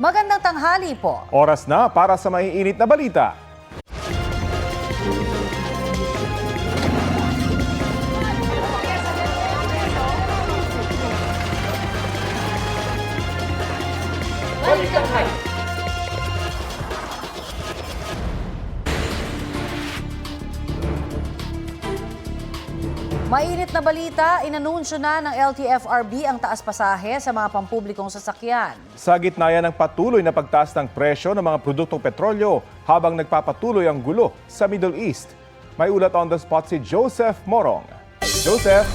Magandang tanghali po. Oras na para sa maiinit na balita. Mainit na balita, inanunsyo na ng LTFRB ang taas pasahe sa mga pampublikong sasakyan. Sa gitna yan ng patuloy na pagtaas ng presyo ng mga produktong petrolyo habang nagpapatuloy ang gulo sa Middle East. May ulat on the spot si Joseph Morong. Joseph!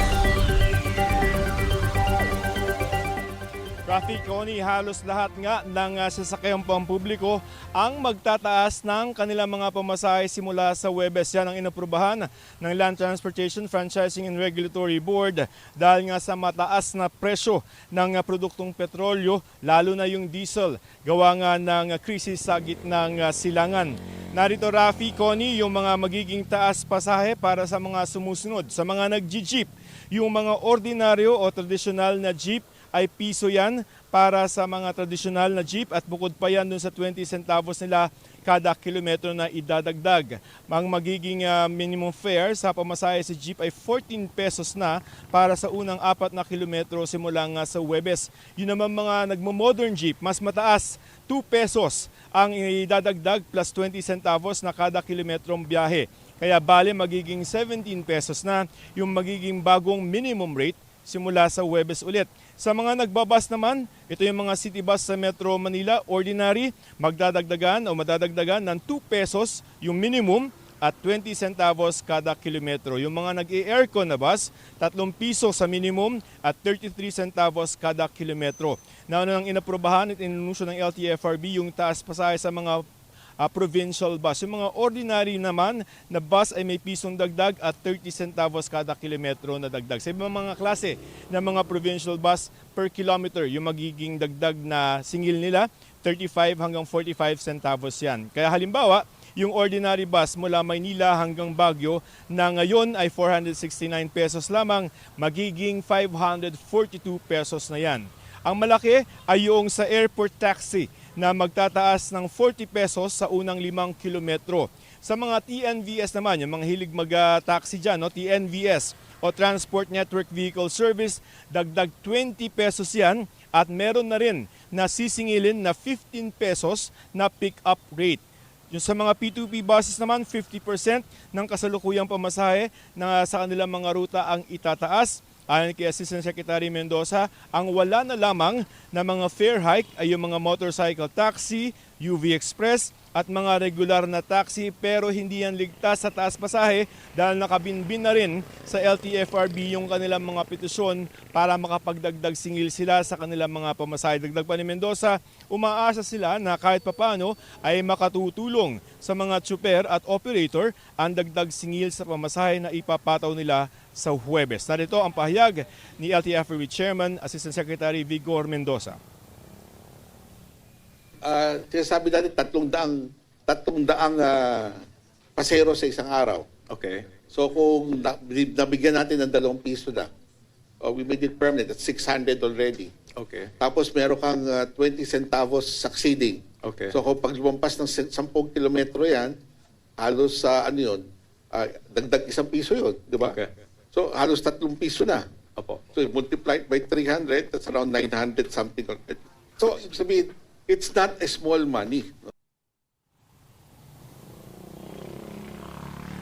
Rafi, Connie, halos lahat nga ng sasakyang pampubliko ang magtataas ng kanilang mga pamasahe simula sa Huwebes. Yan ang inaprubahan ng Land Transportation Franchising and Regulatory Board dahil nga sa mataas na presyo ng produktong petrolyo, lalo na yung diesel, gawa nga ng krisis sa gitnang silangan. Narito, Rafi, Connie, yung mga magiging taas pasahe para sa mga sumusunod. Sa mga nag-jeep, yung mga ordinaryo o tradisyonal na jeep, ay piso yan para sa mga tradisyonal na jeep at bukod pa yan dun sa 20 centavos nila kada kilometro na idadagdag. Ang magiging minimum fare sa pamasahe sa jeep ay 14 pesos na para sa unang 4 na kilometro simula nga sa Huwebes. Yun naman mga nagmo-modern jeep, mas mataas, 2 pesos ang idadagdag plus 20 centavos na kada kilometrong biyahe. Kaya bale magiging 17 pesos na yung magiging bagong minimum rate simula sa Huwebes ulit. Sa mga nagbabas naman, ito yung mga city bus sa Metro Manila, ordinary, madadagdagan ng 2 pesos yung minimum at 20 centavos kada kilometro. Yung mga nag-aircon na bus, 3 piso sa minimum at 33 centavos kada kilometro. Nauna nang inaprobahan at inanunsyo ng LTFRB yung taas pasahe sa mga provincial bus. Yung mga ordinary naman na bus ay may pisong dagdag at 30 centavos kada kilometro na dagdag. Sa ibang mga klase ng mga provincial bus per kilometer, yung magiging dagdag na singil nila, 35 hanggang 45 centavos yan. Kaya halimbawa, yung ordinary bus mula Maynila hanggang Baguio na ngayon ay 469 pesos lamang, magiging 542 pesos na yan. Ang malaki ay yung sa airport taxi na magtataas ng 40 pesos sa unang 5 kilometro. Sa mga TNVS naman, yung mga hilig mag-taxi dyan, no? TNVS o Transport Network Vehicle Service, dagdag 20 pesos yan at meron na rin na sisingilin na 15 pesos na pick-up rate. Yung sa mga P2P buses naman, 50% ng kasalukuyang pamasahe na sa kanilang mga ruta ang itataas. Ayon kay Assistant Secretary Mendoza, ang wala na lamang na mga fare hike ay yung mga motorcycle taxi, UV Express at mga regular na taxi pero hindi yan ligtas sa taas pasahe dahil nakabinbin na rin sa LTFRB yung kanilang mga petisyon para makapagdagdag singil sila sa kanilang mga pamasahe. Dagdag pa ni Mendoza, umaasa sila na kahit papano ay makatutulong sa mga tsuper at operator ang dagdag singil sa pamasahe na ipapataw nila sa Huwebes. Narito ang pahayag ni LTFRB Chairman, Assistant Secretary Vigor Mendoza. Sinasabi natin 300 pasero sa isang araw. Okay. So kung nabigyan natin ng 2 piso na, we made it permanent at 600 already. Okay. Tapos meron kang 20 centavos succeeding. Okay. So kung pag lumampas ng 10 kilometro yan, halos sa dagdag 1 piso yun, di ba? Okay. So halos 3 piso na. Opo. So multiplied by 300, that's around 900 something already. So ibig sabihin, it's not a small money.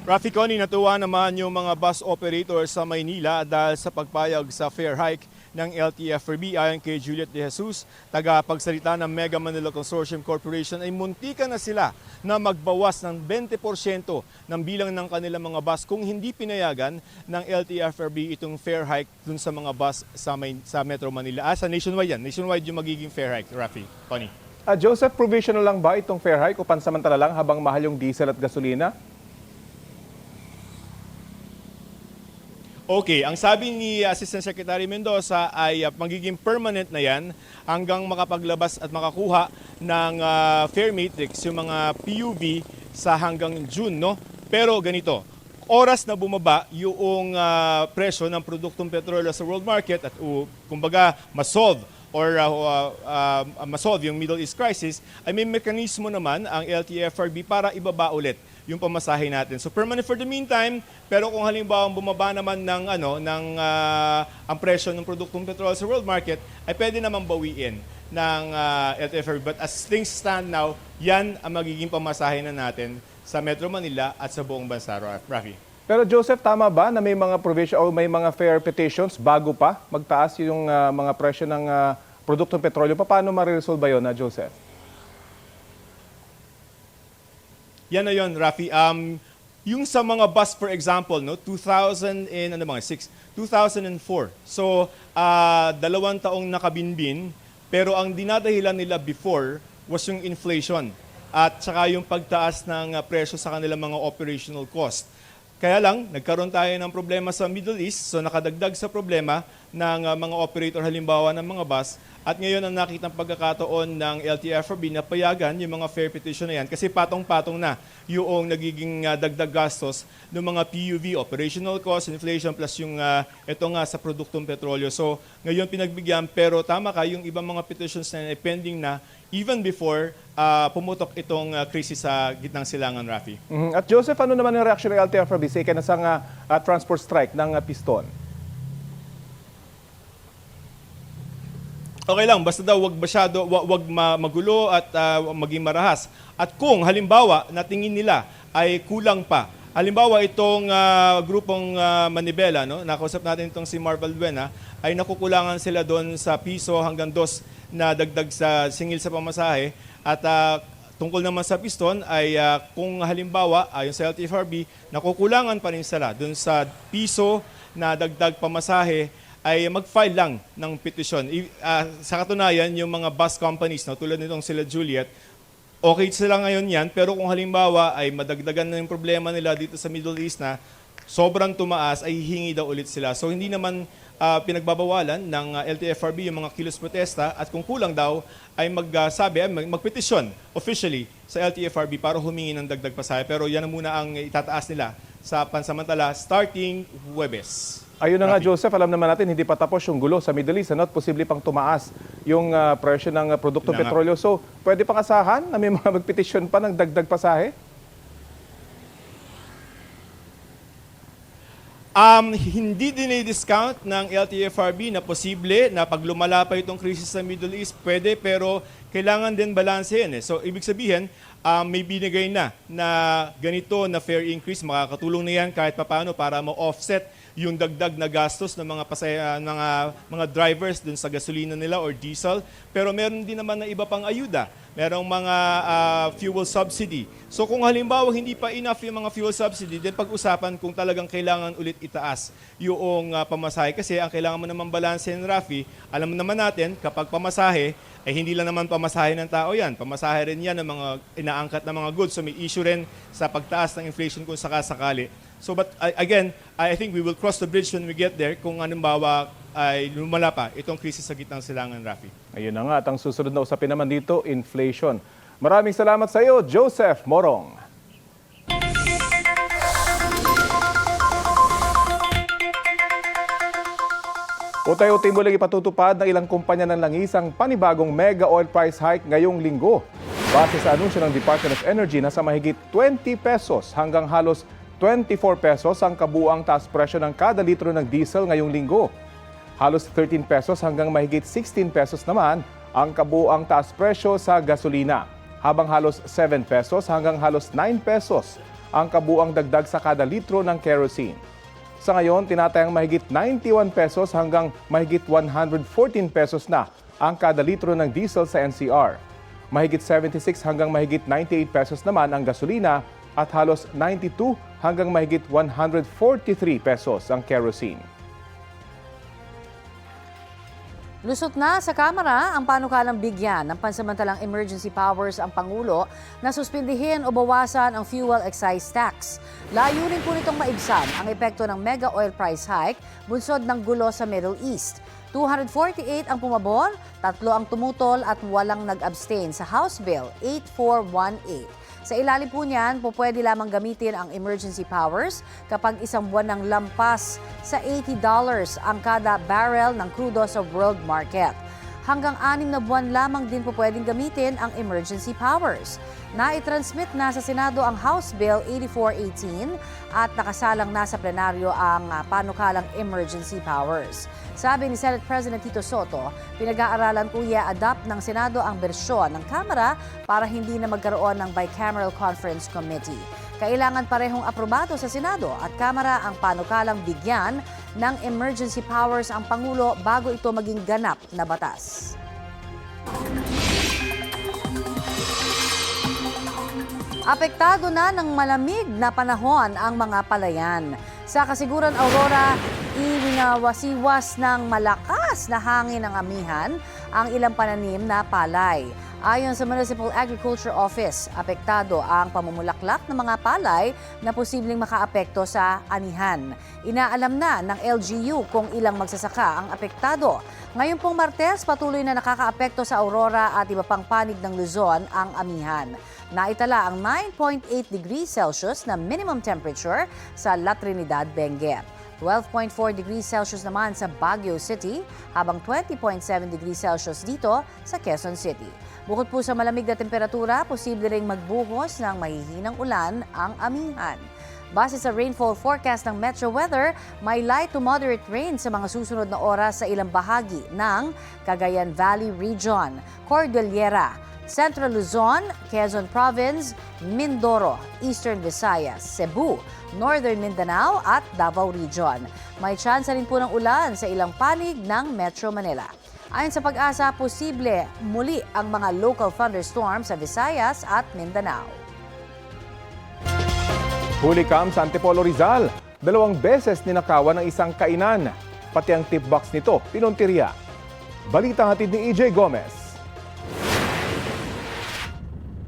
Rafi, Connie, natuwa naman yung mga bus operators sa Maynila dahil sa pagpayag sa fare hike ng LTFRB. Ayon kay Juliet De Jesus, tagapagsalita ng Mega Manila Consortium Corporation, ay muntika na sila na magbawas ng 20% ng bilang ng kanilang mga bus kung hindi pinayagan ng LTFRB itong fare hike dun sa mga bus sa Metro Manila. Sa nationwide yan. Nationwide yung magiging fare hike, Rafi, Connie. Joseph, provisional lang ba itong fare hike o pansamantala lang habang mahal yung diesel at gasolina? Okay, ang sabi ni Assistant Secretary Mendoza ay magiging permanent na yan hanggang makapaglabas at makakuha ng fare matrix, yung mga PUV sa hanggang June, no? Pero ganito, oras na bumaba yung presyo ng produktong petrolyo sa world market at kumbaga masolve or masolve yung Middle East crisis, ay may mekanismo naman ang LTFRB para ibaba ulit yung pamasahe natin. So permanent for the meantime, pero kung halimbawa bumaba naman ang presyo ng produktong petrol sa world market, ay pwede naman bawiin ng LTFRB. But as things stand now, yan ang magiging pamasahe na natin sa Metro Manila at sa buong bansa, Rafi. Pero Joseph, tama ba na may mga provision o may mga fair petitions bago pa magtaas yung mga presyo ng produktong petrolyo? Paano ma-resolve ba yun, Joseph? Yan na yun, Rafi. Yung sa mga bus, for example, no, 2004. So, 2 taong nakabinbin, pero ang dinadahilan nila before was yung inflation at saka yung pagtaas ng presyo sa kanilang mga operational cost. Kaya lang, nagkaroon tayo ng problema sa Middle East, so nakadagdag sa problema ng mga operator halimbawa ng mga bus. At ngayon ang nakitang pagkakataon ng LTFRB na payagan yung mga fair petition na yan kasi patong-patong na yung nagiging dagdag gastos ng mga PUV, operational cost, inflation, plus yung ito nga sa produktong petrolyo. So ngayon pinagbigyan, pero tama ka, yung ibang mga petitions na pending na even before pumutok itong krisis sa gitnang silangan, Rafi. At Joseph, ano naman yung reaction ng LTFRB sa ikinasang transport strike ng piston? Okay lang, basta daw wag magulo at maging marahas. At kung halimbawa natingin nila ay kulang pa, halimbawa itong grupong Manibela, no, nakausap natin itong si Marvel Buena, ay nakukulangan sila doon sa piso hanggang 2 na dagdag sa singil sa pamasahe. At tungkol naman sa piston ay kung halimbawa ayon sa LTFRB, nakukulangan pa rin sila doon sa piso na dagdag pamasahe, ay mag-file lang ng petisyon. Sa katunayan, yung mga bus companies, no, tulad nitong sila Juliet, okay sila ngayon yan, pero kung halimbawa ay madagdagan na yung problema nila dito sa Middle East na sobrang tumaas, ay hihingi daw ulit sila. So hindi naman pinagbabawalan ng LTFRB yung mga kilos protesta at kung kulang daw ay magpetisyon officially sa LTFRB para humingi ng dagdag pasahe. Pero yan muna ang itataas nila sa pansamantala starting Huwebes. Ayun na nga, Joseph, alam naman natin hindi pa tapos yung gulo sa Middle East. At posible pang tumaas yung presyo ng produktong petrolyo. So, pwede pang asahan na may mga magpetisyon pa ng dagdag pasahe? Hindi din i-discount ng LTFRB na posible na pag lumala pa itong krisis sa Middle East, pwede, pero kailangan din balansehin. So, ibig sabihin, may binigay na ganito na fair increase, makakatulong na yan kahit papaano para ma-offset yung dagdag na gastos ng mga drivers dun sa gasolina nila or diesel. Pero meron din naman na iba pang ayuda. Merong mga fuel subsidy. So kung halimbawa hindi pa enough yung mga fuel subsidy, then pag-usapan kung talagang kailangan ulit itaas yung pamasahe. Kasi ang kailangan mo naman balansehin, Rafi, alam naman natin kapag pamasahe, ay hindi lang naman pamasahe ng tao yan. Pamasahe rin yan ng mga inaangkat na mga goods. So may issue rin sa pagtaas ng inflation kung sakasakali. So but again, I think we will cross the bridge when we get there kung halimbawa ay lumala pa itong krisis sa gitnang silangan, Rafi. Ayun na nga, at ang susunod na usapin naman dito, inflation. Maraming salamat sa iyo, Joseph Morong. Utay-utay muling ipatutupad ng ilang kumpanya ng langis ang panibagong mega oil price hike ngayong linggo. Base sa anunsyo ng Department of Energy, nasa mahigit 20 pesos hanggang halos 24 pesos ang kabuuang taas presyo ng kada litro ng diesel ngayong linggo. Halos 13 pesos hanggang mahigit 16 pesos naman ang kabuuang taas presyo sa gasolina, habang halos 7 pesos hanggang halos 9 pesos ang kabuuang dagdag sa kada litro ng kerosene. Sa ngayon, tinatayang mahigit 91 pesos hanggang mahigit 114 pesos na ang kada litro ng diesel sa NCR. Mahigit 76 hanggang mahigit 98 pesos naman ang gasolina at halos 92 hanggang mahigit 143 pesos ang kerosene. Lusot na sa Kamara ang panukalang bigyan ng pansamantalang emergency powers ang Pangulo na suspindihin o bawasan ang fuel excise tax. Layunin po nitong maibsan ang epekto ng mega oil price hike bunsod ng gulo sa Middle East. 248 ang pumabor, 3 ang tumutol at walang nag-abstain sa House Bill 8418. Sa ilalim po niyan, pwede lamang gamitin ang emergency powers kapag isang buwan ng lampas sa $80 ang kada barrel ng crudo sa world market. hanggang 6 na buwan lamang din po pwedeng gamitin ang emergency powers. Naitransmit na sa Senado ang House Bill 8418 at nakasalang na sa plenaryo ang panukalang emergency powers. Sabi ni Senate President Tito Soto, pinag-aaralan po i-adapt ng Senado ang bersyon ng Kamara para hindi na magkaroon ng bicameral conference committee. Kailangan parehong aprobado sa Senado at Kamara ang panukalang bigyan ng emergency powers ang Pangulo bago ito maging ganap na batas. Apektado na ng malamig na panahon ang mga palayan. Sa Kasiguran Aurora, iwinawasiwas ng malakas na hangin ng amihan ang ilang pananim na palay. Ayon sa Municipal Agriculture Office, apektado ang pamumulaklak ng mga palay na posibleng makaapekto sa anihan. Inaalam na ng LGU kung ilang magsasaka ang apektado. Ngayon pong Martes, patuloy na nakakaapekto sa Aurora at iba pang panig ng Luzon ang amihan. Naitala ang 9.8 degrees Celsius na minimum temperature sa La Trinidad, Benguet. 12.4 degrees Celsius naman sa Baguio City, habang 20.7 degrees Celsius dito sa Quezon City. Bukod po sa malamig na temperatura, posible ring magbuhos ng mahihinang ulan ang amihan. Base sa rainfall forecast ng Metro Weather, may light to moderate rain sa mga susunod na oras sa ilang bahagi ng Cagayan Valley Region, Cordillera, Central Luzon, Quezon Province, Mindoro, Eastern Visayas, Cebu, Northern Mindanao at Davao Region. May tsansa rin po ng ulan sa ilang panig ng Metro Manila. Ayon sa Pag-asa, posible muli ang mga local thunderstorms sa Visayas at Mindanao. Huli cam sa Antipolo Rizal, 2 beses ninakawan ng isang kainan. Pati ang tip box nito, pinuntirya. Balita hatid ni EJ Gomez.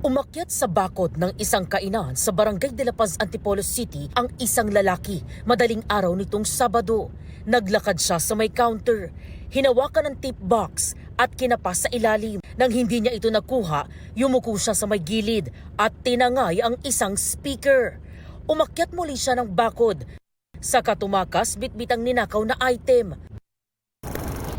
Umakyat sa bakod ng isang kainan sa Barangay de la Paz, Antipolo City ang isang lalaki madaling araw nitong Sabado. Naglakad siya sa may counter, hinawakan ng tip box at kinapas sa ilalim. Nang hindi niya ito nakuha, yumuko siya sa may gilid at tinangay ang isang speaker. Umakyat muli siya ng bakod. Sa katumakas, bitbit ang ninakaw na item.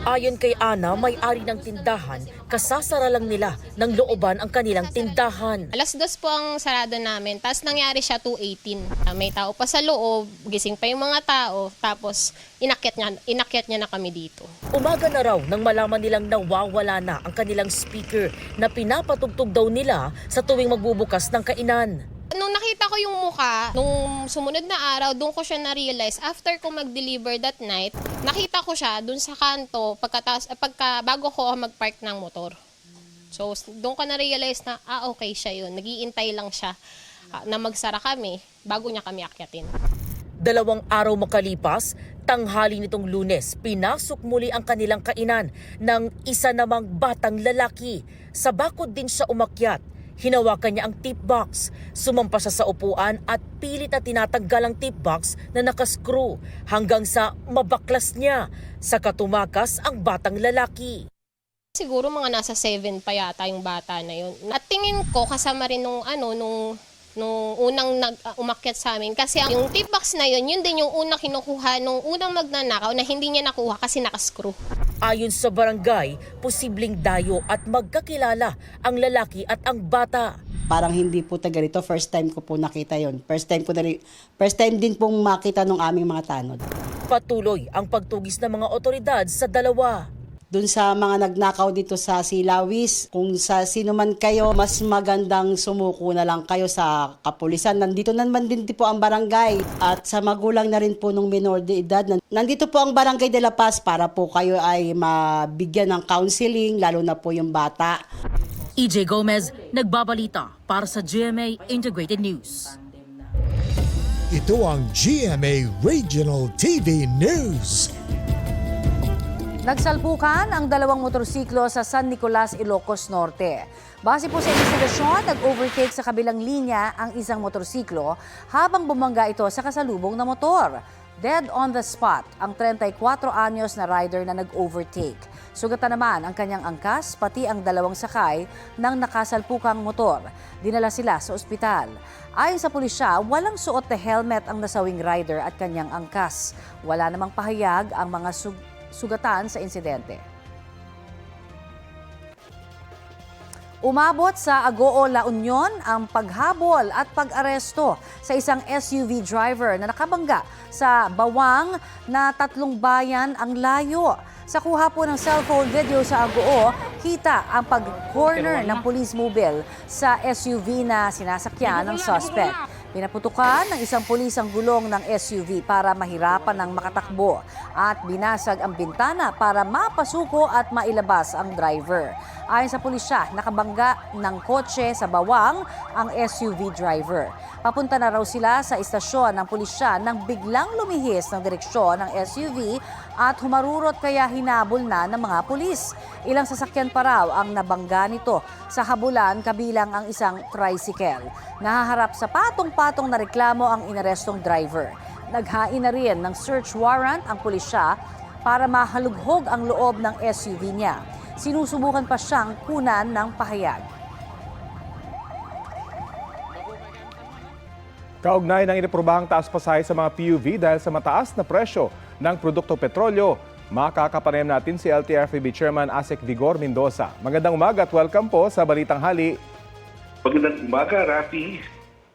Ayon kay Ana, may-ari ng tindahan, kasasara lang nila ng looban ang kanilang tindahan. Alas 2 po ang sarado namin, tapos nangyari siya 2:18. May tao pa sa loob, gising pa yung mga tao, tapos inakyat niya na kami dito. Umaga na raw nang malaman nilang nawawala na ang kanilang speaker na pinapatugtog daw nila sa tuwing magbubukas ng kainan. Nung nakita ko yung mukha, nung sumunod na araw, doon ko siya na-realize. After ko mag-deliver that night, nakita ko siya doon sa kanto bago ko mag-park ng motor. So, doon ko na-realize na, okay siya yun. Nag-iintay lang siya na magsara kami bago niya kami akyatin. 2 araw makalipas, tanghali nitong Lunes, pinasok muli ang kanilang kainan ng isa namang batang lalaki. Sa bakod din siya umakyat. Hinawakan niya ang tip box, sumampa siya sa upuan at pilit na tinatanggal ang tip box na nakascrew hanggang sa mabaklas niya. Sa katumakas ang batang lalaki. Siguro mga nasa 7 pa yata yung bata na yun. At tingin ko kasama rin nung unang umakyat sa amin. Kasi yung tip box na yun din yung unang kinukuha nung unang magnanakaw na hindi niya nakuha kasi nakascrew. Ayon sa barangay, posibleng dayo at magkakilala ang lalaki at ang bata. Parang hindi po taga rito. First time ko po nakita yon. First time din pong makita ng aming mga tanod. Patuloy ang pagtugis ng mga otoridad sa dalawa. Doon sa mga nagnakaw dito sa Silawis, kung sa sino man kayo, mas magandang sumuko na lang kayo sa kapulisan. Nandito naman din po ang barangay at sa magulang na rin po ng minor de edad. Nandito po ang Barangay de la Paz para po kayo ay mabigyan ng counseling, lalo na po yung bata. EJ Gomez, nagbabalita para sa GMA Integrated News. Ito ang GMA Regional TV News. Nagsalpukan ang 2 motorsiklo sa San Nicolas, Ilocos Norte. Base po sa investigasyon, nag-overtake sa kabilang linya ang isang motorsiklo habang bumangga ito sa kasalubong na motor. Dead on the spot ang 34 anyos na rider na nag-overtake. Sugatan naman ang kanyang angkas pati ang 2 sakay ng nakasalpukang motor. Dinala sila sa ospital. Ayon sa pulisya, walang suot na helmet ang nasawing rider at kanyang angkas. Wala namang pahayag ang mga sugatan sa insidente. Umabot sa Agoo, La Union ang paghabol at pag-aresto sa isang SUV driver na nakabangga sa bawang na 3 bayan ang layo. Sa kuha po ng cellphone video sa Agoo, kita ang pag-corner ng police mobile sa SUV na sinasakyan ng suspect. Pinaputukan ng isang pulis ang gulong ng SUV para mahirapan ng makatakbo at binasag ang bintana para mapasuko at mailabas ang driver. Ayon sa pulisya, nakabangga ng kotse sa bawang ang SUV driver. Papunta na raw sila sa istasyon ng pulisya nang biglang lumihis ng direksyon ng SUV at humarurot kaya hinabol na ng mga pulis. Ilang sasakyan pa raw ang nabangga nito sa habulan kabilang ang isang tricycle. Nahaharap sa patong-patong na reklamo ang inarestong driver. Naghain na rin ng search warrant ang pulisya para mahalughog ang loob ng SUV niya. Sinusubukan pa siyang kunan ng pahayag. Kaugnay ng inaprobahang taas pasahe sa mga PUV dahil sa mataas na presyo ng produkto petrolyo, makakapanayam natin si LTFRB Chairman Asek Vigor Mendoza. Magandang umaga at welcome po sa Balitang Hali. Magandang umaga, Rafi.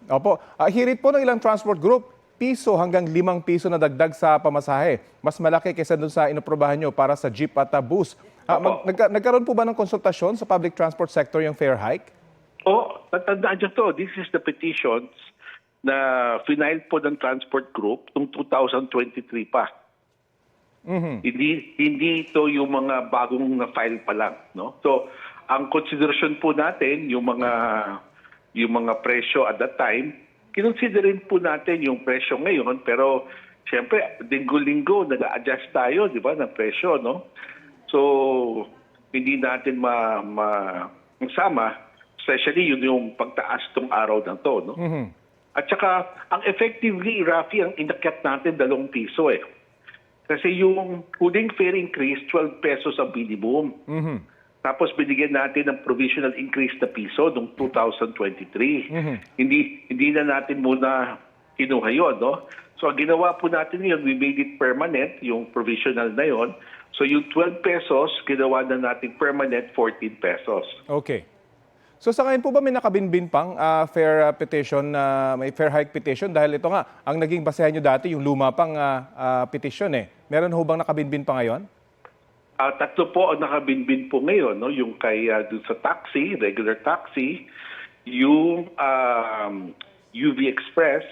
Opo, hirit po ng ilang transport group, piso hanggang 5 piso na dagdag sa pamasahe. Mas malaki kaysa doon sa inaprobahan nyo para sa jeep at bus. Nagkaroon po ba ng konsultasyon sa public transport sector yung fare hike? Tatandaan nyo to. This is the petitions na final po ng transport group noong 2023 pa. Hindi ito yung mga bagong na-file pa lang. No? So, ang konsiderasyon po natin, yung mga presyo at that time, kinonsiderin po natin yung presyo ngayon, pero siyempre, linggo-linggo, nag-a-adjust tayo, di ba, ng presyo, no? So, hindi natin masama, especially yung pagtaas tong araw na to, no? At saka, ang effectively, Rafi, ang inakyat natin 2 piso eh. Kasi yung huling fare increase, 12 pesos ang minimum. Tapos binigyan natin ng provisional increase na piso noong 2023. Hindi na natin muna kinuha yun, no? So ang ginawa po natin yun, we made it permanent, yung provisional na yun. So yung 12 pesos, ginawa na natin permanent 14 pesos. Okay. So sa ngayon po ba may nakabinbin pang fare petition, may fare hike petition? Dahil ito nga, ang naging basehan nyo dati, yung luma pang petition eh. Meron ho bang nakabinbin pa ngayon? 3 po ang nakabinbin po ngayon, no? Yung kay dun sa taxi, regular taxi, yung UV Express,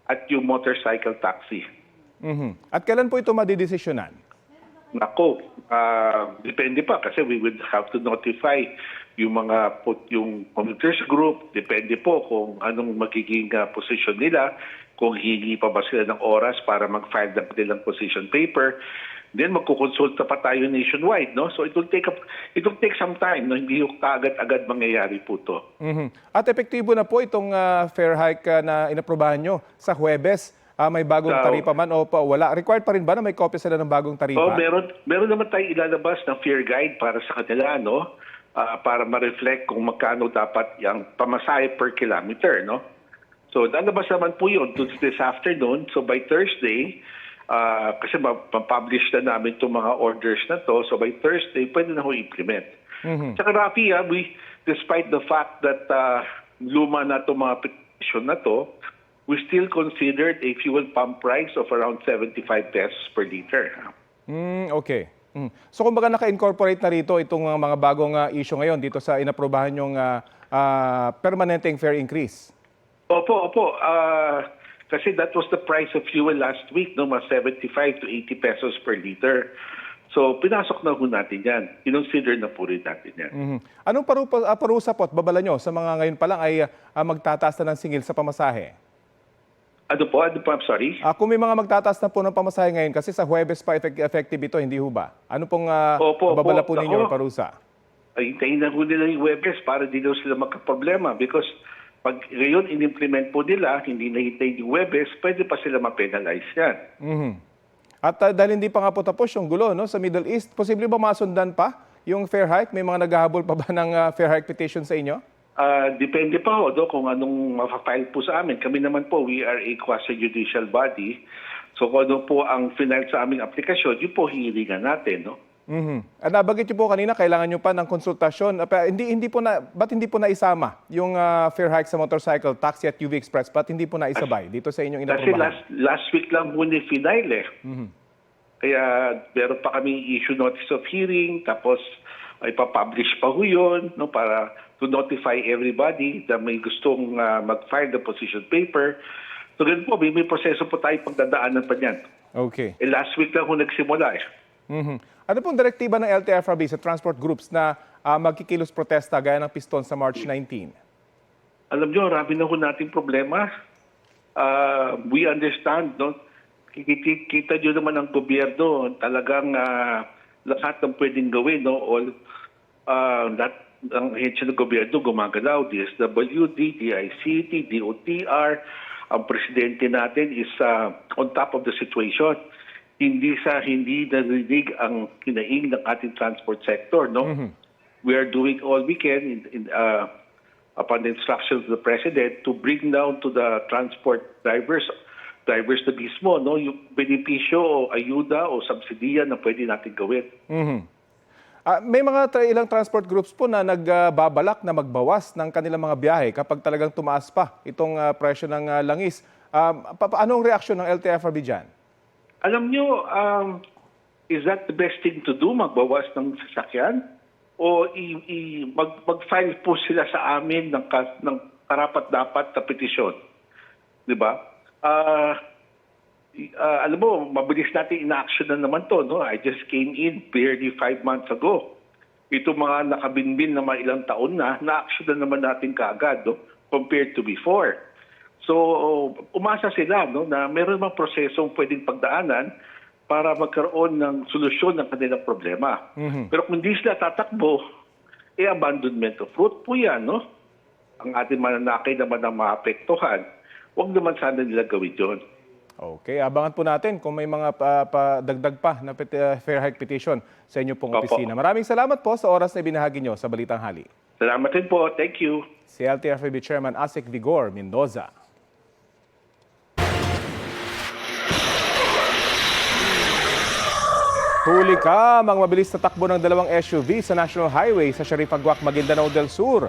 at yung motorcycle taxi. At kailan po ito madidesisyonan? Nako, depende pa kasi we would have to notify yung yung commuters group, depende po kung anong magiging position nila, kung hihingi pa ba sila ng oras para mag-file ng kanilang position paper. Then magkukonsulta pa tayo nationwide, no? So it will take some time, no? Hindi yung agad-agad mangyayari po to. At epektibo na po itong fare hike na inaprobahan nyo sa Huwebes. May bagong taripa man o wala? Required pa rin ba na may copy sila ng bagong taripa? Meron naman tayong ilalabas ng fare guide para sa kanila, no? Para ma-reflect kung magkano dapat yung pamasahe per kilometer, no? So, lalabas naman po yun this afternoon. So, by Thursday, kasi ma-publish na namin itong mga orders na to. So, by Thursday, pwede na ho implement. Tsaka, Rafi, despite the fact that luma na itong mga petition na to, we still considered a fuel pump price of around 75 pesos per liter. Okay. So kumbaga naka-incorporate na rito itong mga bagong issue ngayon dito sa inaprobahan yung permanenteng fare increase? Opo. Kasi that was the price of fuel last week, no, mga 75 to 80 pesos per liter. So pinasok na po natin yan. Kinonsider na po rin natin yan. Anong parusa po at babala nyo sa mga ngayon pa lang ay magtataas na ng singil sa pamasahe? Ano po? I'm sorry? Kung may mga magtataas na po ng pamasahe ngayon, kasi sa Huwebes pa effective ito, hindi ho ba? Ano pong babala po ninyo o parusa? Hintayin na po nila yung Huwebes para di daw sila magkaproblema because pag ngayon in-implement po nila, hindi na hintayin yung Huwebes, pwede pa sila ma-penalize yan. At dahil hindi pa nga po tapos yung gulo no, sa Middle East, posible ba masundan pa yung fare hike? May mga naghahabol pa ba ng fare hike petition sa inyo? Depende pa ho kung anong mapafile po sa amin. Kami naman po, we are a quasi-judicial body. So kung ano po ang final sa aming aplikasyon, yun po hihilingan natin. No? At nabanggit niyo po kanina, kailangan niyo pa ng konsultasyon. Ba't hindi po naisama yung fare hike sa motorcycle, taxi at UV Express? Ba't hindi po naisabay dito sa inyong Kasi inaprubahan? last week lang po ni final eh. Kaya meron pa kaming issue notice of hearing, tapos ipapublish pa ho yun, no, para to notify everybody na may gustong mag-file the position paper. So ganun po, may proseso po tayo pagdadaanan pa niyan. Okay. Last week lang ho nagsimula eh. Ano pong direktiba ng LTFRB sa transport groups na magkikilos protesta gaya ng piston sa March 19? Alam nyo, marami na ho nating problema. We understand, no? Kita nyo naman ang gobyerno, talagang lahat ng pwedeng gawin, no? Ang ahensya ng gobyerno gumagalaw, DSWD, DICT, DOTR, ang presidente natin is on top of the situation. Hindi narinig ang kinaing ng ating transport sector, no? We are doing all we can upon the instructions of the president to bring down to the transport drivers na mismo, no, yung benepisyo o ayuda o subsidiya na pwede natin gawin. May mga ilang transport groups po na nagbabalak na magbawas ng kanilang mga biyahe kapag talagang tumaas pa itong presyo ng langis. Anong reaksyon ng LTFRB dyan? Alam nyo, is that the best thing to do, magbawas ng sasakyan? O mag-file po sila sa amin ng karapat-dapat na petisyon? Diba? Alam mo, mabilis natin in-action na naman to. No? I just came in barely 5 months ago. Ito mga nakabinbin na mga ilang taon na-action na naman natin kaagad, no? Compared to before. So, umasa sila, no, na meron mga prosesong pwedeng pagdaanan para magkaroon ng solusyon ng kanilang problema. Pero kung hindi sila tatakbo, abandonment of route po yan, no? Ang ating mananakay naman ang maapektuhan. Huwag naman sana nila gawin yun. Okay, abangan po natin kung may mga dagdag pa na fair hike petition sa inyo pong opisina. Maraming salamat po sa oras na ibinahagi nyo sa Balitang Hali. Salamat din po. Thank you. Si LTFRB Chairman Asik Vigor Mendoza. Huli ka ang mabilis na takbo ng dalawang SUV sa National Highway sa Sharif Agwak, Maguindanao del Sur.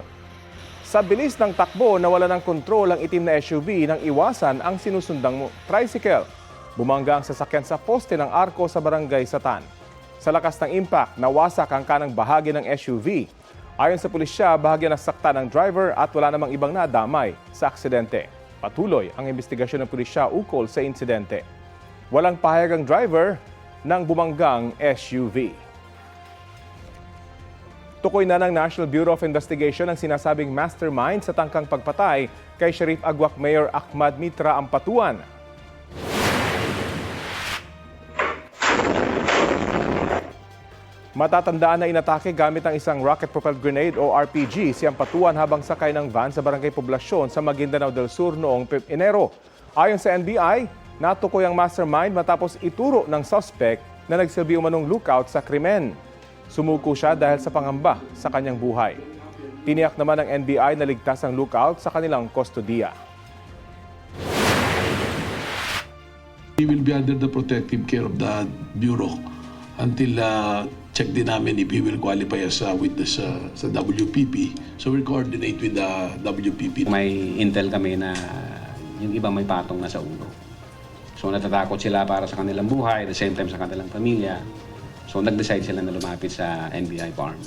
Sa bilis ng takbo, nawala ng kontrol ang itim na SUV nang iwasan ang sinusundang tricycle. Bumangga ang sasakyan sa poste ng arko sa barangay Satan. Sa lakas ng impact, nawasak ang kanang bahagi ng SUV. Ayon sa pulisya, bahagya nasakta ng driver at wala namang ibang nadamay sa aksidente. Patuloy ang investigasyon ng pulisya ukol sa insidente. Walang pahayag ang driver ng bumanggang SUV. Tukoy na ng National Bureau of Investigation ang sinasabing mastermind sa tangkang pagpatay kay Sharif Agwak Mayor Ahmad Mitra Ampatuan. Matatandaan na inatake gamit ang isang rocket-propelled grenade o RPG si Ampatuan habang sakay ng van sa barangay Poblasyon sa Maguindanao del Sur noong Enero. Ayon sa NBI, natukoy ang mastermind matapos ituro ng suspect na nagsilbi umanong lookout sa krimen. Sumuko siya dahil sa pangamba sa kanyang buhay. Tiniyak naman ng NBI na ligtas ang lookout sa kanilang kustodiya. He will be under the protective care of the Bureau until check din namin if he will qualify as a witness sa WPP. So we'll coordinate with the WPP. May intel kami na yung iba may patong na sa ulo. So natatakot sila para sa kanilang buhay, at the same time sa kanilang pamilya. So nag-decide sila na lumapit sa NBI farm.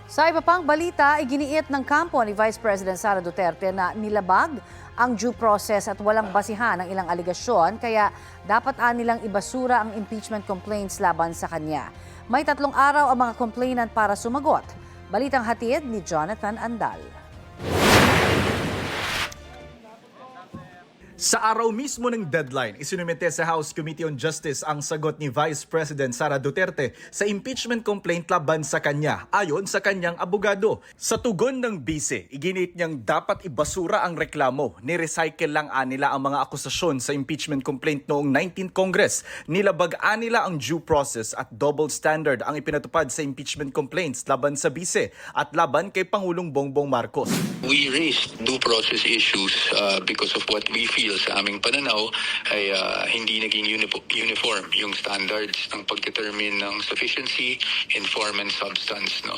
Sa iba pang balita, iginiit ng kampo ni Vice President Sara Duterte na nilabag ang due process at walang basihan ng ilang aligasyon kaya dapat nilang ibasura ang impeachment complaints laban sa kanya. May 3 araw ang mga complainant para sumagot. Balitang hatid ni Jonathan Andal. Sa araw mismo ng deadline, isinumite sa House Committee on Justice ang sagot ni Vice President Sara Duterte sa impeachment complaint laban sa kanya ayon sa kanyang abogado. Sa tugon ng bise, iginit niyang dapat ibasura ang reklamo. Ni-recycle lang nila ang mga akusasyon sa impeachment complaint noong 19th Congress. Nilabag nila ang due process at double standard ang ipinatupad sa impeachment complaints laban sa bise at laban kay Pangulong Bongbong Marcos. We raised due process issues because of what we feel dahil sa aming pananaw ay hindi naging uniform yung standards ng pag-determine ng sufficiency in form and substance, no,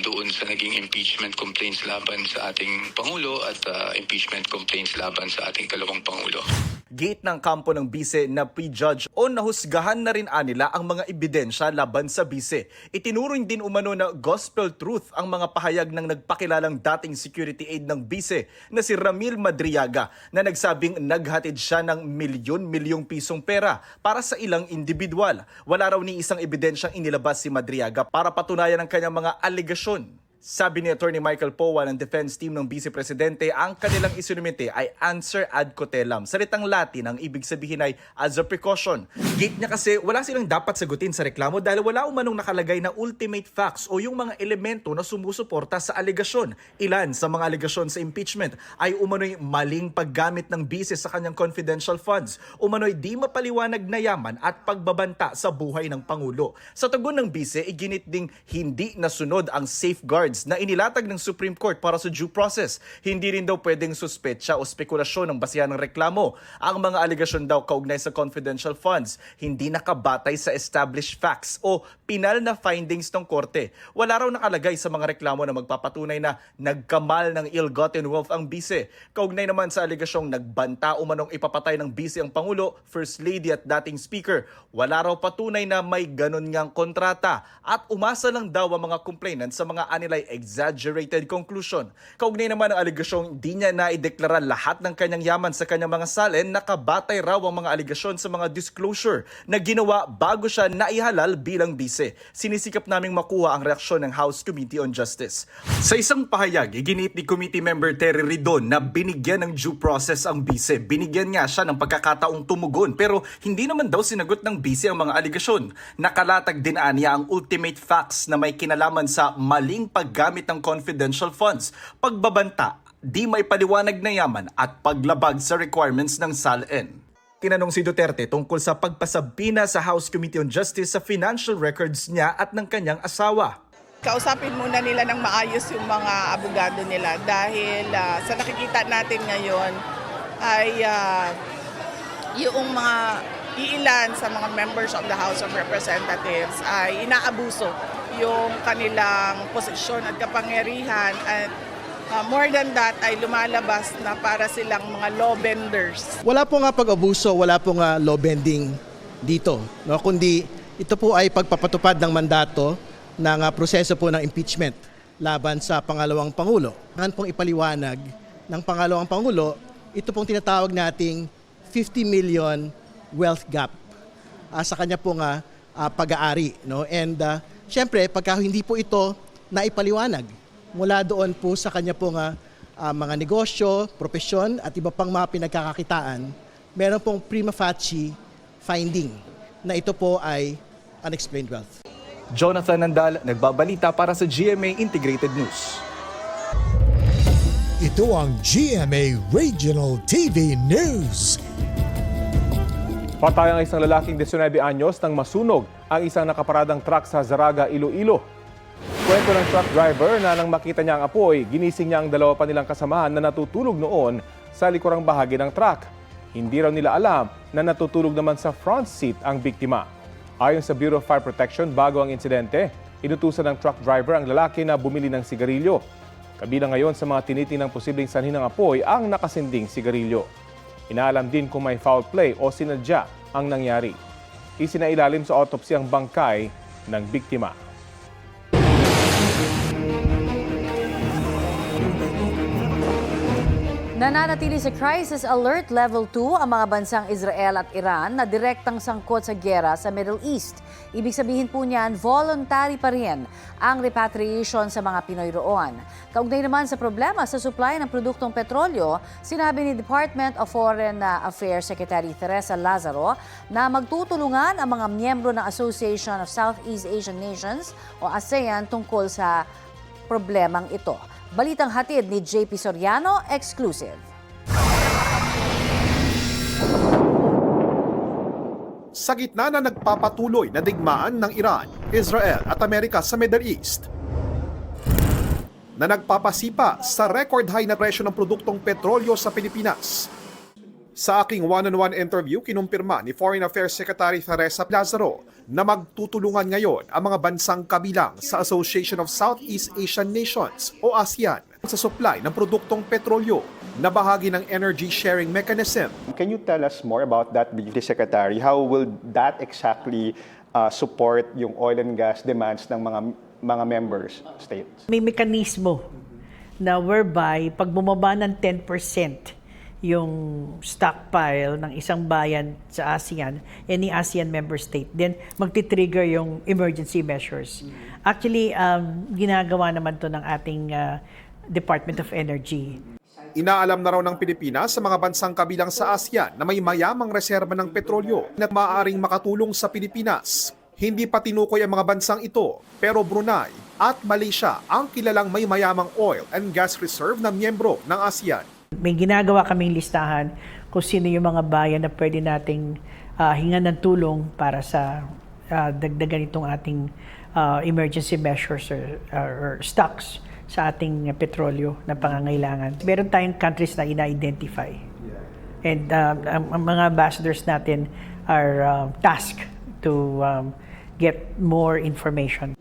doon sa naging impeachment complaints laban sa ating Pangulo at impeachment complaints laban sa ating dalawang Pangulo. Gate ng kampo ng bise na prejudge o nahusgahan na rin anila ang mga ebidensya laban sa bise. Itinuring din umano na gospel truth ang mga pahayag ng nagpakilalang dating security aide ng bise na si Ramil Madriaga na nagsabing naghatid siya ng milyon-milyong pisong pera para sa ilang individual. Wala raw ni isang ebidensyang inilabas si Madriaga para patunayan ang kanyang mga alegasyon. Sabi ni Attorney Michael Powa ng defense team ng Vice Presidente, ang kanilang isinumite ay answer ad cotellam. Salitang Latin, ang ibig sabihin ay as a precaution. Gate niya kasi wala silang dapat sagutin sa reklamo dahil wala umanong nakalagay na ultimate facts o yung mga elemento na sumusuporta sa alegasyon. Ilan sa mga alegasyon sa impeachment ay umano'y maling paggamit ng bise sa kanyang confidential funds, umano'y di mapaliwanag na yaman at pagbabanta sa buhay ng Pangulo. Sa tugon ng bise, iginit ding hindi nasunod ang safeguards na inilatag ng Supreme Court para sa due process. Hindi rin daw pwedeng suspetsya o spekulasyon ng basihan ng reklamo. Ang mga alegasyon daw kaugnay sa confidential funds, hindi nakabatay sa established facts o pinal na findings ng korte. Wala raw nakalagay sa mga reklamo na magpapatunay na nagkamal ng ill-gotten wealth ang bise. Kaugnay naman sa alegasyong nagbanta umanong ipapatay ng bise ang Pangulo, First Lady at dating Speaker, wala raw patunay na may ganon ngang kontrata at umasa lang daw ang mga complainant sa mga anilay exaggerated conclusion. Kaugnay naman ang alegasyong di niya naideklara lahat ng kanyang yaman sa kanyang mga salin, nakabatay raw ang mga alegasyon sa mga disclosure na ginawa bago siya naihalal bilang bise. Sinisikap naming makuha ang reaksyon ng House Committee on Justice. Sa isang pahayag, iginit ni Committee Member Terry Ridon na binigyan ng due process ang bise. Binigyan nga siya ng pagkakataong tumugon pero hindi naman daw sinagot ng bise ang mga alegasyon. Nakalatag din niya ang ultimate facts na may kinalaman sa maling paggamit ng confidential funds, pagbabanta, di may paliwanag na yaman at paglabag sa requirements ng SALN. Tinanong si Duterte tungkol sa pagpasabina sa House Committee on Justice sa financial records niya at ng kanyang asawa. Kausapin muna nila ng maayos yung mga abogado nila dahil sa nakikita natin ngayon ay yung mga iilan sa mga members of the House of Representatives ay inaabuso yung kanilang posisyon at kapangyarihan at more than that ay lumalabas na para silang mga law benders. Wala po nga pag-abuso, wala po nga law bending dito, no? Kundi ito po ay pagpapatupad ng mandato ng proseso po ng impeachment laban sa pangalawang Pangulo. Kailangan pong ipaliwanag ng pangalawang Pangulo, ito pong tinatawag nating 50 million wealth gap sa kanya pong pag-aari, no? And syempre, pagka hindi po ito naipaliwanag mula doon po sa kanya pong mga negosyo, propesyon at iba pang mga pinagkakakitaan, meron pong prima facie finding na ito po ay unexplained wealth. Jonathan Nandal, nagbabalita para sa GMA Integrated News. Ito ang GMA Regional TV News. Patay ang isang lalaking 19 anyos nang masunog ang isang nakaparadang truck sa Zaraga, Iloilo. Kwento ng truck driver na nang makita niya ang apoy, ginising niya ang dalawa pa nilang kasamahan na natutulog noon sa likurang bahagi ng truck. Hindi raw nila alam na natutulog naman sa front seat ang biktima. Ayon sa Bureau of Fire Protection, bago ang insidente, inutusan ng truck driver ang lalaki na bumili ng sigarilyo. Kabilang ngayon sa mga tinitingnan posibleng sanhi ng apoy ang nakasinding sigarilyo. Inaalam din kung may foul play o sinadya ang nangyari. Isinailalim sa autopsy ang bangkay ng biktima. Nananatili sa Crisis Alert Level 2 ang mga bansang Israel at Iran na direktang sangkot sa giyera sa Middle East. Ibig sabihin po niyan, voluntary pa rin ang repatriation sa mga Pinoy roon. Kaugnay naman sa problema sa supply ng produktong petrolyo, sinabi ni Department of Foreign Affairs Secretary Teresa Lazaro na magtutulungan ang mga miyembro ng Association of Southeast Asian Nations o ASEAN tungkol sa problemang ito. Balitang hatid ni JP Soriano, exclusive. Sa gitna na nagpapatuloy na digmaan ng Iran, Israel at Amerika sa Middle East, na nagpapasipa sa record high na presyo ng produktong petrolyo sa Pilipinas, Sa aking one-on-one interview, kinumpirma ni Foreign Affairs Secretary Teresa Lazaro na magtutulungan ngayon ang mga bansang kabilang sa Association of Southeast Asian Nations o ASEAN sa supply ng produktong petrolyo na bahagi ng energy sharing mechanism. Can you tell us more about that, Deputy Secretary? How will that exactly support yung oil and gas demands ng mga members states? May mekanismo na whereby pag bumaba ng 10% yung stockpile ng isang bayan sa ASEAN, any ASEAN member state, then magti-trigger yung emergency measures. Actually, ginagawa naman to ng ating Department of Energy. Inaalam na raw ng Pilipinas sa mga bansang kabilang sa ASEAN na may mayamang reserba ng petrolyo na maaaring makatulong sa Pilipinas. Hindi pa tinukoy ang mga bansang ito, pero Brunei at Malaysia ang kilalang may mayamang oil and gas reserve na miyembro ng ASEAN. May ginagawa kaming listahan kung sino yung mga bayan na pwede nating hingan ng tulong para sa dagdagan itong ating emergency measures or stocks sa ating petrolyo na pangangailangan. Meron tayong countries na ina-identify. And ang mga ambassadors natin are tasked to get more information.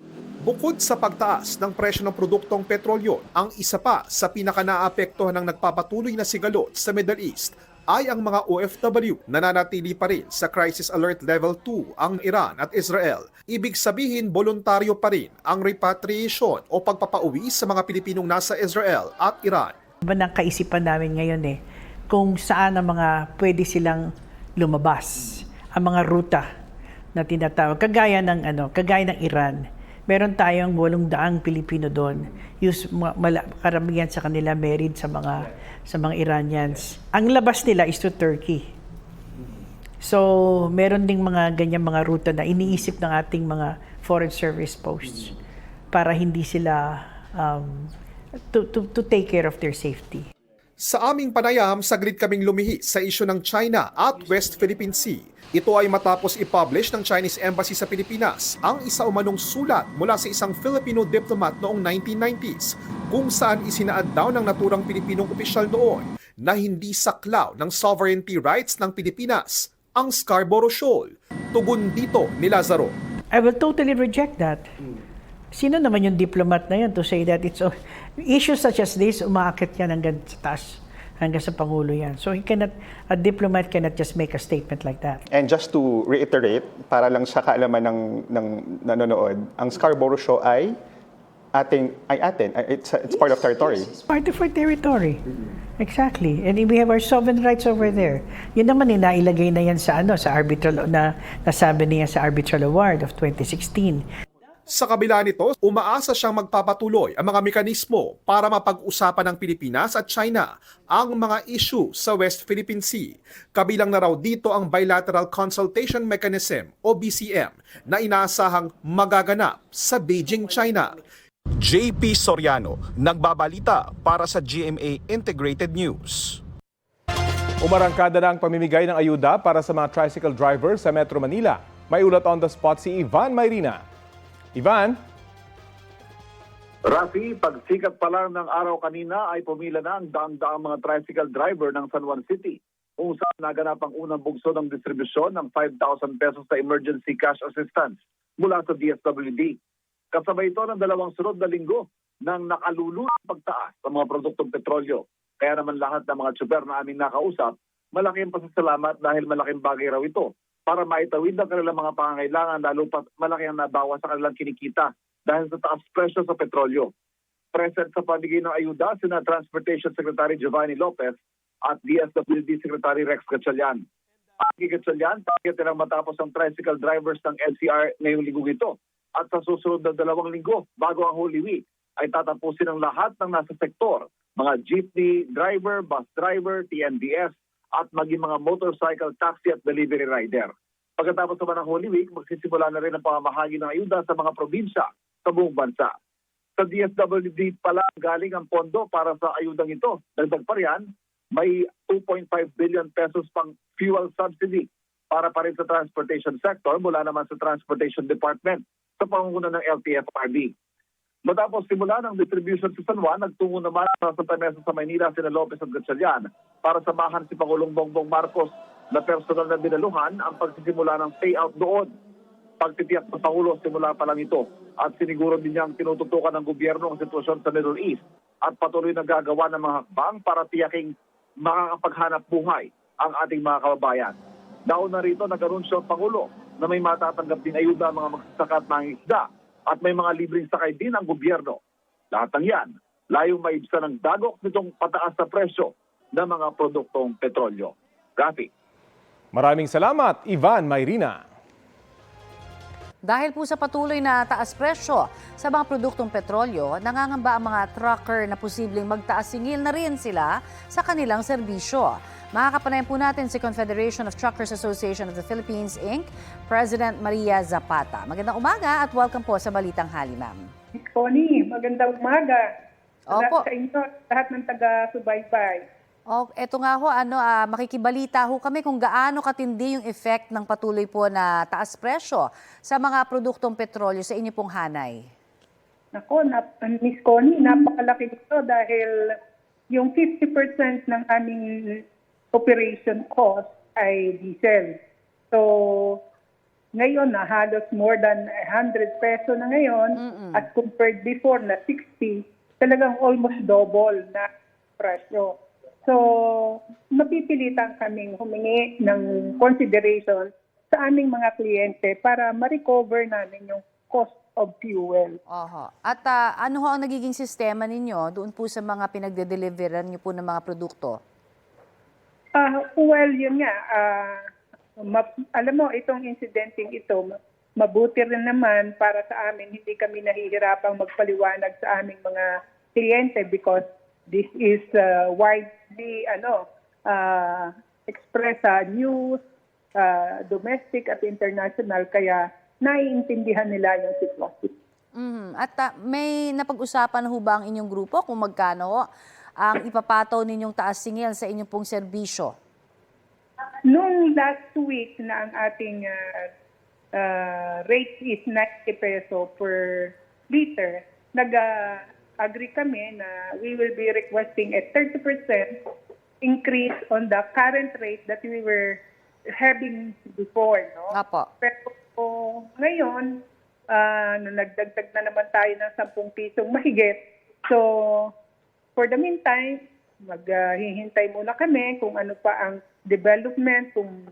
Bukod sa pagtaas ng presyo ng produktong petrolyo, ang isa pa sa pinaka-naapektuhan ng nagpapatuloy na sigalot sa Middle East ay ang mga OFW na nanatili pa rin sa Crisis Alert Level 2 ang Iran at Israel. Ibig sabihin, voluntaryo pa rin ang repatriation o pagpapauwi sa mga Pilipinong nasa Israel at Iran. Iba ng kaisipan namin ngayon kung saan ang mga pwede silang lumabas, ang mga ruta na tinatawag, kagaya ng Iran. Meron tayong 800 Pilipino doon. Karamihan sa kanila married sa mga Iranians. Ang labas nila is to Turkey. So, meron ding mga ganyan mga ruta na iniisip ng ating mga foreign service posts para hindi sila to take care of their safety. Sa aming panayam, saglit kaming lumihis sa isyu ng China at West Philippine Sea. Ito ay matapos i-publish ng Chinese Embassy sa Pilipinas ang isa umanong sulat mula sa isang Filipino diplomat noong 1990s kung saan isinaad daw ng naturang Pilipinong opisyal noon na hindi saklaw ng sovereignty rights ng Pilipinas ang Scarborough Shoal. Tugon dito ni Lazaro. I will totally reject that. Sino naman yung diplomat na yan to say that it's issues such as this, umaakit yan hanggang sa taas, hanggang sa Pangulo yan. So a diplomat cannot just make a statement like that. And just to reiterate, para lang sa kaalaman ng nanonood, ang Scarborough Shoal ay atin. It's part of territory. It's part of our territory. Exactly. And we have our sovereign rights over there. Yun naman nailagay na yan sa arbitral na nasabi niya sa Arbitral Award of 2016. Sa kabila nito, umaasa siyang magpapatuloy ang mga mekanismo para mapag-usapan ng Pilipinas at China ang mga issue sa West Philippine Sea. Kabilang na raw dito ang Bilateral Consultation Mechanism o BCM na inaasahang magaganap sa Beijing, China. JP Soriano, nagbabalita para sa GMA Integrated News. Umarangkada na ang pamimigay ng ayuda para sa mga tricycle drivers sa Metro Manila. May ulat on the spot si Ivan Mayrina. Ivan? Rafi, pagsikat pa lang ng araw kanina ay pumila na ang daang-daang mga tricycle driver ng San Juan City kung saan naganap ang unang bugso ng distribusyon ng 5,000 pesos na emergency cash assistance mula sa DSWD. Kasabay ito ng 2 sunod na linggo ng nakalulunang pagtaas sa mga produktong petrolyo. Kaya naman lahat ng mga tsuper na aming nakausap, malaking pasasalamat dahil malaking bagay raw ito para maitawid ang kanilang mga pangangailangan, lalo pa malaki ang nabawas sa kanilang kinikita dahil sa taas presyo sa petrolyo. Present sa pamigay ng ayuda, sina Transportation Secretary Giovanni Lopez at DSWD Secretary Rex Gatchalian. Ang Gatchalian, target nilang matapos ang tricycle drivers ng LCR ngayong linggo ito. At sa susunod na 2 linggo, bago ang Holy Week, ay tatapusin ang lahat ng nasa sektor, mga jeepney driver, bus driver, TNVS, at maging mga motorcycle, taxi at delivery rider. Pagkatapos naman ng Holy Week, magsisimula na rin ang pamamahagi ng ayuda sa mga probinsya sa buong bansa. Sa DSWD pala galing ang pondo para sa ayudang ito. Dagdag pa riyan, may 2.5 billion pesos pang fuel subsidy para pa rin sa transportation sector mula naman sa Transportation Department sa pangunguna ng LTFRB. Matapos simula ng distribution sa San Juan, nagtungo naman sa Santa Mesa sa Maynila sina Lopez at Gatchalian para samahan si Pangulong Bongbong Marcos na personal na dinaluhan ang pagsisimula ng payout doon. Pagtitiyak ng Pangulo simula pa lang ito at siniguro din niyang tinututukan ng gobyerno ang sitwasyon sa Middle East at patuloy na gagawa ng mga hakbang para tiyaking makakapaghanap buhay ang ating mga kababayan. Daon na rito nag-anunsyo ang Pangulo na may matatanggap din ayuda ang mga magsasaka at mangingisda at may mga libreng sakay din ang gobyerno. Lahat ng yan, layong maibsan ng dagok nitong pataas na presyo ng mga produktong petrolyo. Rafi. Maraming salamat, Ivan Mayrina. Dahil po sa patuloy na taas presyo sa mga produktong petrolyo, nangangamba ang mga trucker na posibleng magtaas singil na rin sila sa kanilang serbisyo. Makakapanayan po natin si Confederation of Truckers Association of the Philippines, Inc., President Maria Zapata. Magandang umaga at welcome po sa Balitang Hali, ma'am. Miss Connie, magandang umaga. Opo. Sa inyo, lahat ng taga-subaybay. Eto nga ho, makikibalita ho kami kung gaano katindi yung effect ng patuloy po na taas presyo sa mga produktong petrolyo sa inyo pong hanay. Nako, Miss Connie, napakalaki nito dahil yung 50% ng aming operation cost ay diesel. So, ngayon na halos more than 100 peso na ngayon at compared before na 60, talagang almost double na presyo. So, mapipilitan kaming humingi ng consideration sa aming mga kliyente para ma-recover namin yung cost of fuel. Oho. At ano ho ang nagiging sistema ninyo doon po sa mga pinagde-deliveran niyo po ng mga produkto? Well, yun nga. Alam mo, itong incidenting ito, mabuti rin naman para sa amin. Hindi kami nahihirapang magpaliwanag sa aming mga kliyente because this is widely expressed sa news, domestic at international, kaya naiintindihan nila yung sitwasyon. At may napag-usapan ho ba ang inyong grupo kung magkano ho ang ipapataw ninyong taas singil sa inyong pong serbisyo? Noong last week na ang ating rate is 90 peso per liter, nag-agree kami na we will be requesting a 30% increase on the current rate that we were having before. No? Apo. Pero ngayon, nagdagdag na naman tayo ng 10 pisong mahigit. So, for the meantime, maghihintay muna kami kung ano pa ang development, kung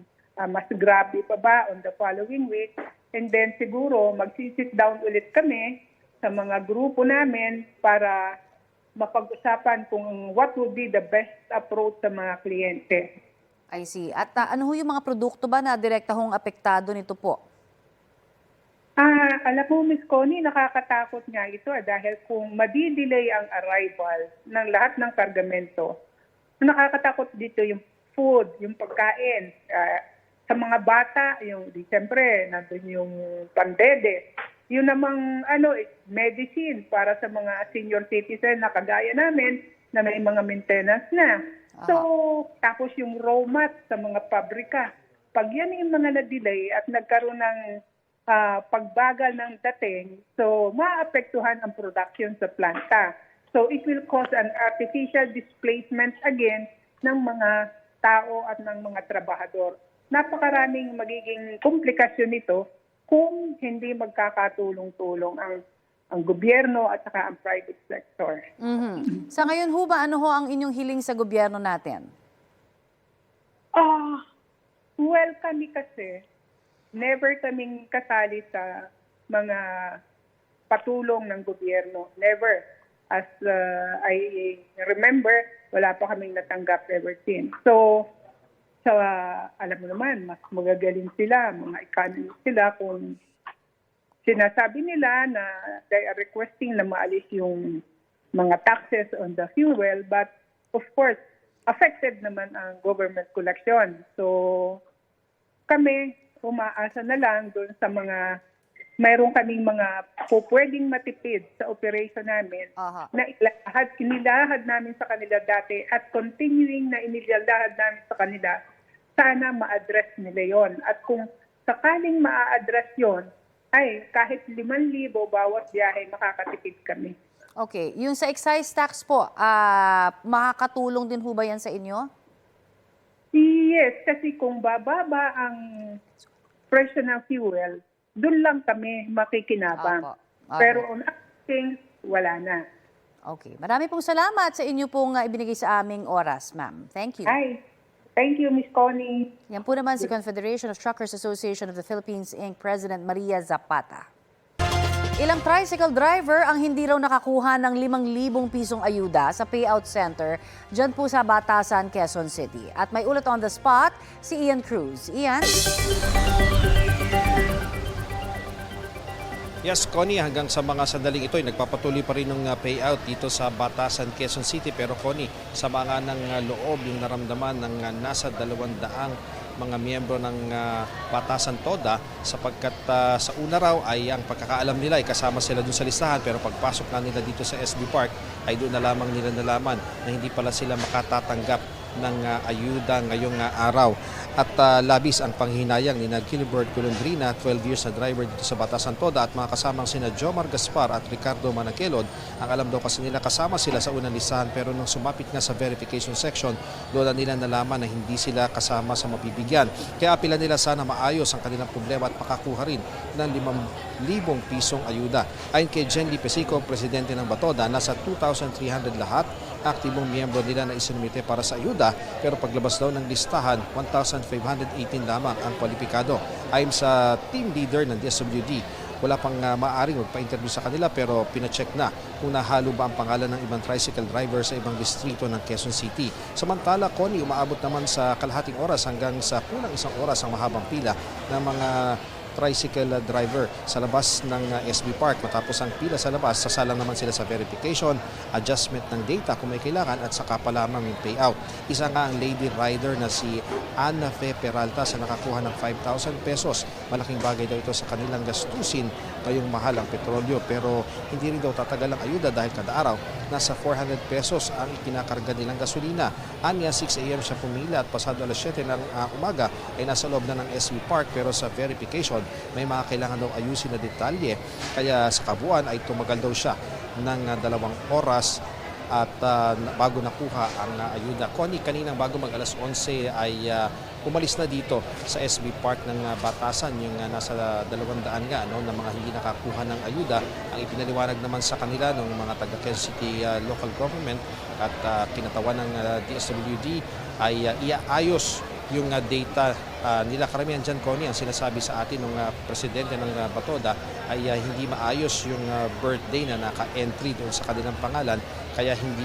mas grabe pa ba on the following week. And then siguro, magsisit down ulit kami sa mga grupo namin para mapag-usapan kung what would be the best approach sa mga kliyente. I see. At ano ho yung mga produkto ba na direkta hong apektado nito po? Alam mo, Miss Connie, nakakatakot nga ito dahil kung madidelay ang arrival ng lahat ng kargamento, nakakatakot dito yung food, yung pagkain. Sa mga bata, siyempre, nandun yung pandede. Yun namang medicine para sa mga senior citizen na kagaya namin na may mga maintenance na. So, tapos yung raw mat sa mga pabrika. Pag yan yung mga na-delay at nagkaroon ng pagbagal ng dating, so maapektuhan ang production sa planta. So it will cause an artificial displacement again ng mga tao at ng mga trabahador. Napakaraming magiging komplikasyon nito kung hindi magkakatulong-tulong ang gobyerno at saka ang private sector. Sa ngayon ho ba, ano ho ang inyong hiling sa gobyerno natin? Well, kami kasi, never kaming kasali sa mga patulong ng gobyerno. Never. As I remember, wala pa kaming natanggap ever since. So, alam mo naman, mas magagaling sila, mga economists sila kung sinasabi nila na they are requesting na maalis yung mga taxes on the fuel, but of course, affected naman ang government collection. So, kami, umaasa na lang doon sa mga, mayroon kaming mga pwedeng matipid sa operation namin na inilahad namin sa kanila dati at continuing na inilahad namin sa kanila, sana ma-address nila yon. At kung sakaling ma-address yon, ay kahit 5,000 bawat biyahe makakatipid kami. Okay, yung sa excise tax po, makakatulong din ho ba yan sa inyo? Yes, kasi kung bababa ang presyo ng fuel, doon lang kami makikinabang. Opo. Pero on other things, wala na. Okay, marami pong salamat sa inyo pong ibinigay sa aming oras, ma'am. Thank you. Ay, thank you, Miss Connie. Yan po naman si Confederation of Truckers Association of the Philippines, Inc. President Maria Zapata. Ilang tricycle driver ang hindi raw nakakuha ng 5,000 pisong ayuda sa payout center dyan po sa Batasan, Quezon City. At may ulat on the spot si Ian Cruz. Ian? Yes, Connie, hanggang sa mga sandaling ito ay nagpapatuloy pa rin ng payout dito sa Batasan, Quezon City. Pero Connie, sa mga ng loob yung naramdaman ng nasa 200 mga miyembro ng Batasan Toda sapagkat sa una raw ay ang pagkakaalam nila ay kasama sila doon sa listahan pero pagpasok na nila dito sa SB Park ay doon na lamang nila nalaman na hindi pala sila makatatanggap ng ayuda ngayong araw. At labis ang panghinayang ni Gilbert Golondrina, 12 years na driver dito sa Batasan Toda at mga kasamang sina Jomar Gaspar at Ricardo Manakelod. Ang alam daw kasi nila kasama sila sa unang listahan pero nung sumapit nga sa verification section, doon na nila nalaman na hindi sila kasama sa mapibigyan. Kaya apila nila sana maayos ang kanilang problema at makakuha rin ng 5,000 pisong ayuda. Ayon kay Jenny Pesico, presidente ng Batoda, nasa 2,300 lahat aktibong miyembro nila na isinumite para sa ayuda pero paglabas daw ng listahan, 1,518 lamang ang kwalipikado. Ayon sa team leader ng DSWD, wala pang maaaring magpa-interview sa kanila pero pinacheck na kung nahalo ba ang pangalan ng ibang tricycle driver sa ibang distrito ng Quezon City. Samantala, Connie, umaabot naman sa kalahating oras hanggang sa kulang isang oras ang mahabang pila ng mga tricycle driver sa labas ng SB Park. Matapos ang pila sa labas, sasalang naman sila sa verification, adjustment ng data kung may kailangan at saka pa lamang yung payout. Isa nga ang lady rider na si Ana Fe Peralta sa nakakuha ng 5,000 pesos. Malaking bagay daw ito sa kanilang gastusin ngayong mahal ang petrolyo pero hindi rin daw tatagal ang ayuda dahil kada araw nasa 400 pesos ang ipinakarga nilang gasolina. Anya 6 a.m. siya pumila at pasado alas 7 ng umaga ay nasa loob na ng SB Park pero sa verification may mga kailangan daw ayusin na detalye kaya sa kabuuan ay tumagal daw siya ng 2 oras at bago nakuha ang ayuda. Connie, kaninang bago mag alas 11 ay umalis na dito sa SB Park ng Batasan yung nasa 200 nga na mga hindi nakakuha ng ayuda. Ang ipinaliwanag naman sa kanila ng mga taga Quezon City local government at kinatawan ng DSWD ay iaayos yung data nila. Karamihan dyan, Connie, ang sinasabi sa atin ng presidente ng Batoda ay hindi maayos yung birthday na naka-entry doon sa kanilang pangalan kaya hindi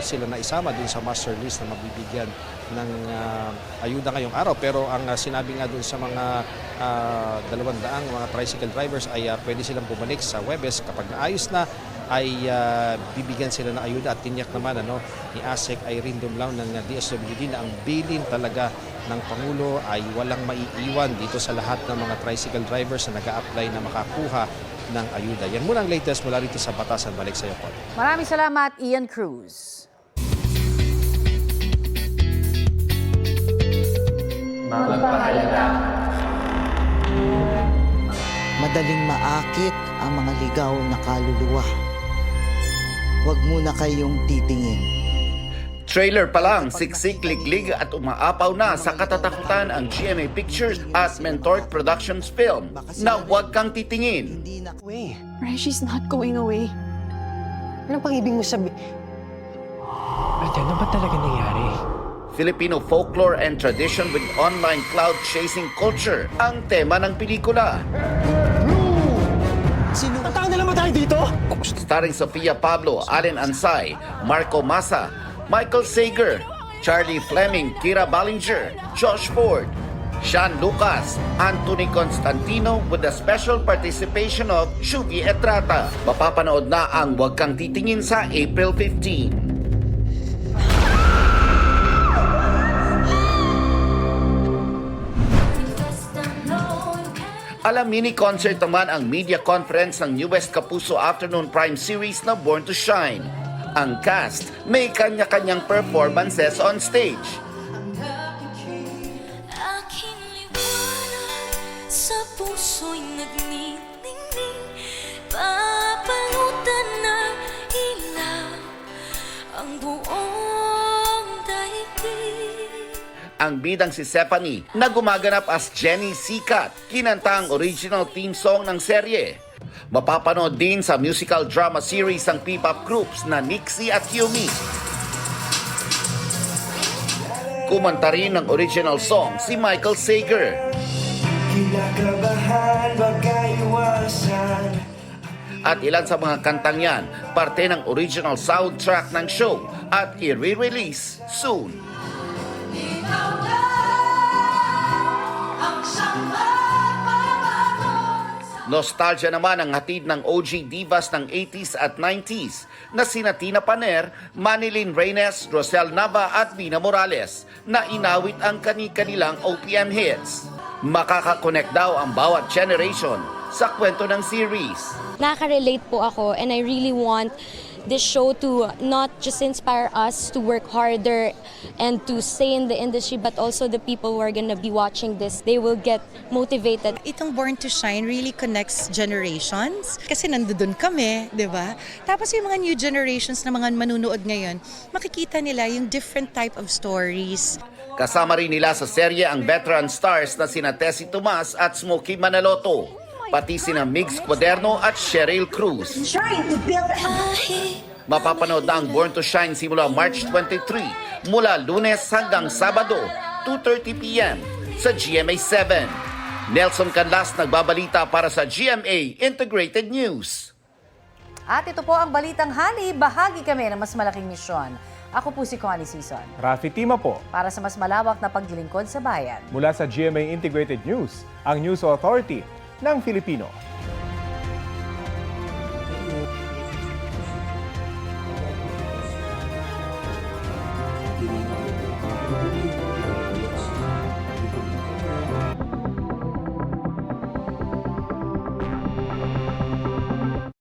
sila naisama doon sa master list na mabibigyan ng ayuda ngayong araw. Pero ang sinabi nga doon sa mga 200 mga tricycle drivers ay pwede silang bumalik sa Huwebes kapag naayos na ay bibigyan sila ng ayuda at tinyak naman ni ASEC Irene Dumlao ng DSWD na ang bilin talaga ng Pangulo ay walang maiiwan dito sa lahat ng mga tricycle drivers na nag-a-apply na makakuha ng ayuda. Yan muna ang latest mula rito sa Batasan. Balik sa iyo, Paul. Maraming salamat, Ian Cruz. Madaling maakit ang mga ligaw na kaluluwa. Huwag muna kayong titingin. Trailer pa lang, siksik-liglig at umaapaw na sa katatakutan ang GMA Pictures at Mentor Productions film na Huwag Kang Titingin. She's not going away. Ano pang ibig mo sabihin? Ate, ano ba talaga nangyari? Filipino folklore and tradition with online cloud chasing culture ang tema ng pelikula. Tatang na naman tayo dito? Starring Sofia Pablo, Allen Ansay, Marco Massa, Michael Sager, Charlie Fleming, Kira Ballinger, Josh Ford, Sean Lucas, Anthony Constantino with the special participation of Shugi Etrata. Mapapanood na ang Huwag Kang Titingin sa April 15. Alam mini concert naman ang media conference ng New West Kapuso Afternoon Prime Series na Born to Shine. Ang cast may kanya-kanyang performances on stage. Aking liwanag sa puso'y nagniningning, papalutan ng ilaw ang buong daigdig. Ang bidang si Stephanie na gumaganap as Jenny Sikat, kinanta ang original theme song ng serye. Mapapanood din sa musical drama series ng P-pop groups na Nixie at Yumi. Kumanta rin ng original song si Michael Sager. At ilan sa mga kantang yan, parte ng original soundtrack ng show at i-release soon. Nostalgia naman ang hatid ng OG divas ng 80s at 90s na sina Tina Paner, Manilyn Reynes, Rosel Nava at Mina Morales na inawit ang kani-kanilang OPM hits. Makaka-connect daw ang bawat generation sa kwento ng series. Nakaka-relate po ako and I really want this show to not just inspire us to work harder and to stay in the industry, but also the people who are gonna be watching this, they will get motivated. Itong Born to Shine really connects generations kasi nandoon kami, di ba? Tapos yung mga new generations na mga manunood ngayon, makikita nila yung different type of stories. Kasama rin nila sa serye ang veteran stars na sina Tessie Tomas at Smokey Manaloto, pati sina Migs Cuaderno at Cheryl Cruz. Mapapanood na ang Born to Shine simula March 23 mula Lunes hanggang Sabado, 2:30 p.m. sa GMA7. Nelson Canlas nagbabalita para sa GMA Integrated News. At ito po ang Balitang Hali, bahagi kami ng mas malaking misyon. Ako po si Connie Season. Rafi Tima po. Para sa mas malawak na paglilingkod sa bayan. Mula sa GMA Integrated News, ang News Authority ng Filipino.